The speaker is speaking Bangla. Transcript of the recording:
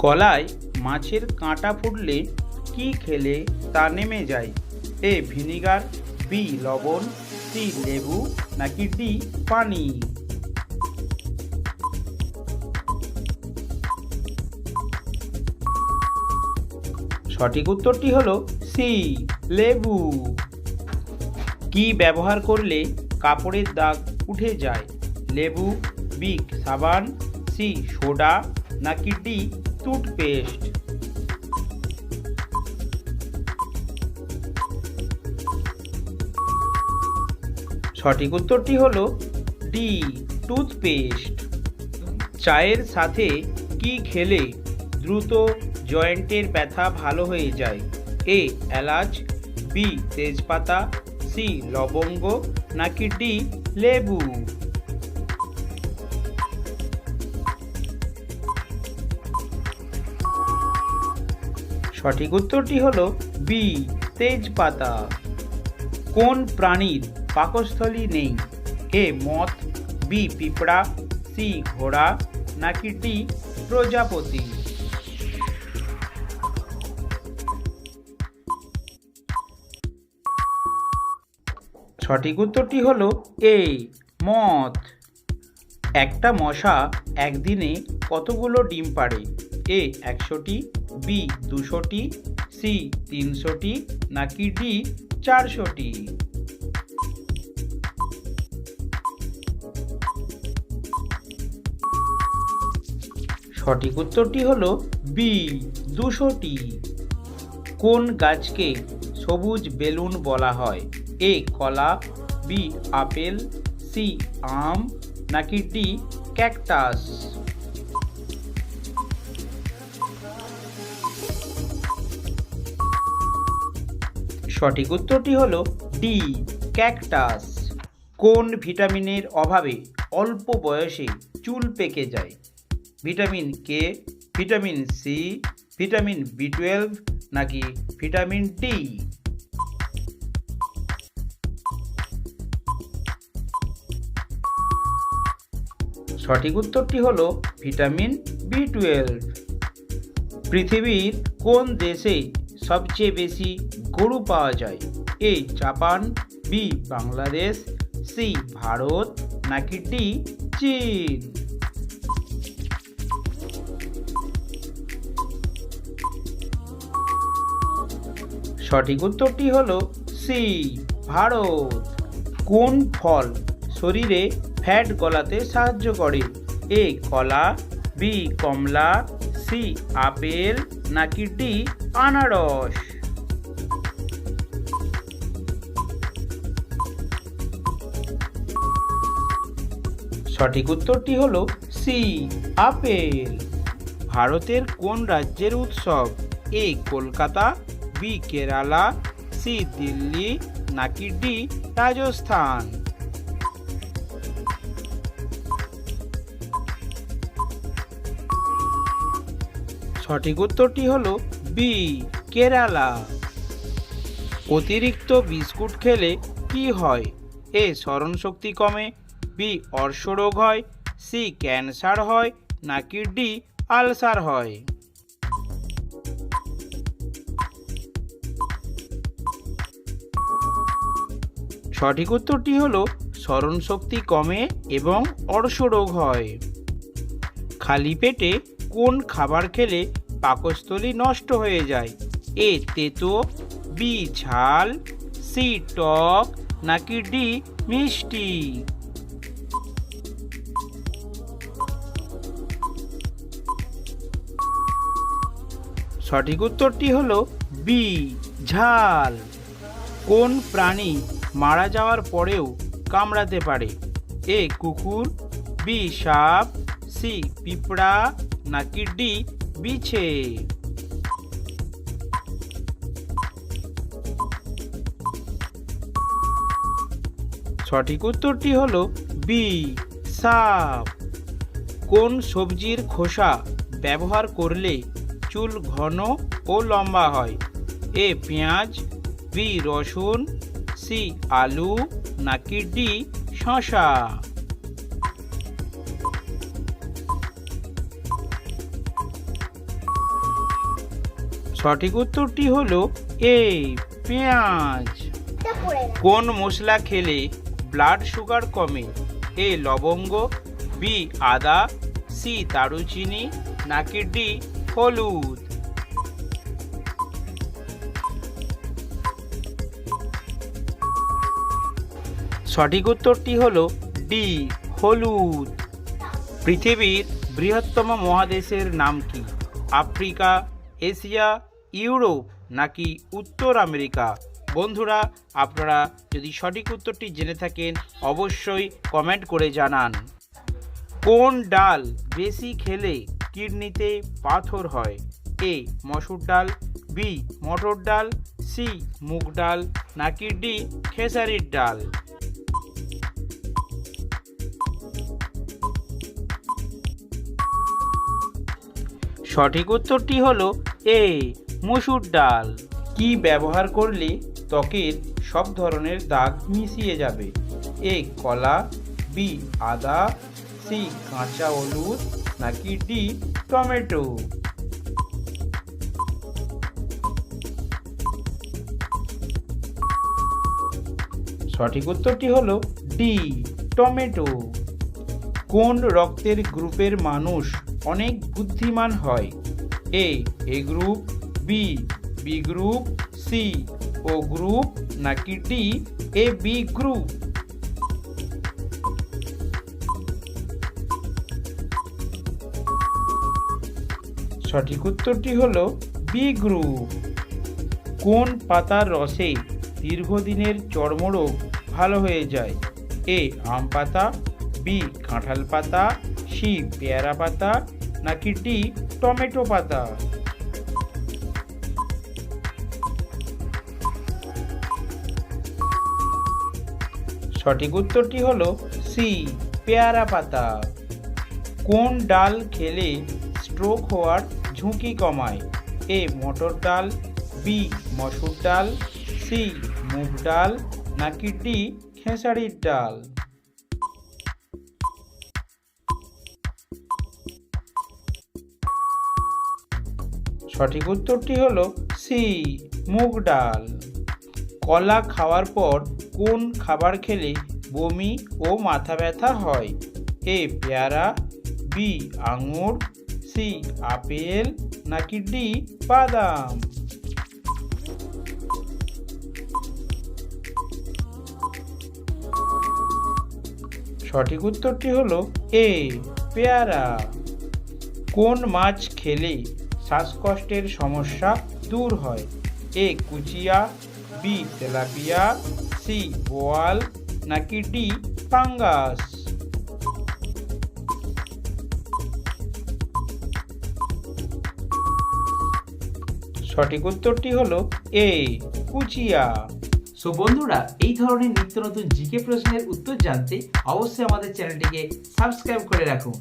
কলায় মাছের কাঁটা ফুটলে কি খেলে তা নেমে যায়? এ ভিনিগার, বি লবণ, সি লেবু নাকি ডি পানি? সঠিক উত্তরটি হলো সি লেবু। কি ব্যবহার করলে কাপড়ের দাগ উঠে যায়? লেবু, বি সাবান, সি সোডা নাকি ডি টুথপেস্ট? সঠিক উত্তরটি হলো ডি টুথপেস্ট। চায়ের সাথে কি খেলে দ্রুত জয়েন্টের ব্যথা ভালো হয়ে যায়? এ এলাচ, বি তেজপাতা, সি লবঙ্গ নাকি ডি লেবু? সঠিক উত্তরটি হলো বি তেজপাতা। কোন প্রাণীর পাকস্থলী নেই? এ মথ, বি পিঁপড়া, সি ঘোড়া নাকি ডি প্রজাপতি? সঠিক উত্তরটি হলো এ মথ। একটা মশা একদিনে কতগুলো ডিম পাড়ে? এ 100টি, বি 200টি, সি 300টি নাকি ডি 400টি? সঠিক উত্তরটি হলো বি 200টি। কোন গাছকে সবুজ বেলুন বলা হয়? এ কলা, বি আপেল, সি আম নাকি ডি ক্যাকটাস? সঠিক উত্তরটি হলো ডি ক্যাকটাস। কোন ভিটামিনের অভাবে অল্প বয়সে চুল পেকে যায়? Vitamin K, vitamin C, vitamin বি12 নাকি ভিটামিন ডি? সঠিক উত্তরটি হলো ভিটামিন বি12। পৃথিবীর কোন দেশে সবচেয়ে বেশি গরু পাওয়া যায়? A Japan, B Bangladesh, C Bharat নাকি ডি চীন? সঠিক উত্তরটি হলো সি ভারত। কোন ফল শরীরে ফ্যাট গলাতে সাহায্য করে? এ কলা, বি কমলা, সি আপেল নাকি ডি আনারস? সঠিক উত্তরটি হলো সি আপেল। ভারতের কোন রাজ্যের উৎসব? এ কলকাতা, বি কেরালা, সি দিল্লি নাকি ডি রাজস্থান? সঠিক উত্তরটি হলো বি কেরালা। অতিরিক্ত বিস্কুট খেলে কি হয়? এ স্মরণশক্তি কমে, বি অর্শরোগ হয়, সি ক্যান্সার হয় নাকি ডি আলসার হয়? সঠিক উত্তরটি হলো স্মরণশক্তি কমে এবং অর্শরোগ হয়। খালি পেটে কোন খাবার খেলে পাকস্থলী নষ্ট হয়ে যায়? এ তেতো, বি ঝাল, সি টক নাকি ডি মিষ্টি? সঠিক উত্তরটি হলো বি ঝাল। কোন প্রাণী মারা যাওয়ার পরেও কামড়াতে পারে? এ কুকুর, বি সাপ, সি পিঁপড়া নাকি ডি বিছে? সঠিক উত্তরটি হলো বি সাপ। কোন সবজির খোসা ব্যবহার করলে চুল ঘন ও লম্বা হয়? এ পেঁয়াজ, বি রসুন, সি আলু নাকি ডি শসা? সঠিক উত্তরটি হলো এ পেঁয়াজ। কোন মশলা খেলে ব্লাড সুগার কমে? এ লবঙ্গ, বি আদা, সি দারুচিনি, নাকি ডি হলুদ? সঠিক উত্তরটি হলো ডি হলুদ। পৃথিবীর বৃহত্তম মহাদেশের নাম কি? আফ্রিকা, এশিয়া, ইউরোপ নাকি উত্তর আমেরিকা? বন্ধুরা, আপনারা যদি সঠিক উত্তরটি জেনে থাকেন অবশ্যই কমেন্ট করে জানান। কোন ডাল বেশি খেলে কিডনিতে পাথর হয়? এ মসুর ডাল, বি মটর ডাল, সি মুগ ডাল নাকি ডি খেসারির ডাল? সঠিক উত্তরটি হলো এ মসুর ডাল। কি ব্যবহার করলে ত্বকের সব ধরনের দাগ মিশিয়ে যাবে? এ কলা, বি আদা, সি কাঁচা হলুদ নাকি ডি টমেটো? সঠিক উত্তরটি হলো ডি টমেটো। কোন রক্তের গ্রুপের মানুষ অনেক বুদ্ধিমান হয়? এ গ্রুপ, বি গ্রুপ, সি ও গ্রুপ নাকি ডি এ বি গ্রুপ? সঠিক উত্তরটি হলো বি গ্রুপ। কোন পাতার রসে দীর্ঘদিনের চর্মরোগ ভালো হয়ে যায়? এ আম পাতা, বি কাঁঠাল পাতা, সি পেয়ারা পাতা নাকি ডি টমেটো পাতা? সঠিক উত্তরটি হলো সি পেয়ারা পাতা। কোন ডাল খেলে স্ট্রোক হওয়ার ঝুঁকি কমায়? এ মটর ডাল, বি মসুর ডাল, সি মুগ ডাল নাকি ডি খেসারির ডাল? সঠিক উত্তরটি হলো সি মুগ ডাল। কলা খাওয়ার পর কোন খাবার খেলে বমি ও মাথা ব্যথা হয়? এ পেয়ারা, বি আঙুর, সি আপেল নাকি ডি বাদাম? সঠিক উত্তরটি হলো এ পেয়ারা। কোন মাছ খেলে শ্বাসকষ্টের সমস্যা দূর হয়? এ কুচিয়া, বি তেলাপিয়া, সি বোয়াল নাকি ডি পাঙ্গাস? সঠিক উত্তরটি হলো এ কুচিয়া। সো বন্ধুরা, এই ধরনের নিত্য নতুন জিকে প্রশ্নের উত্তর জানতে অবশ্যই আমাদের চ্যানেলটিকে সাবস্ক্রাইব করে রাখুন।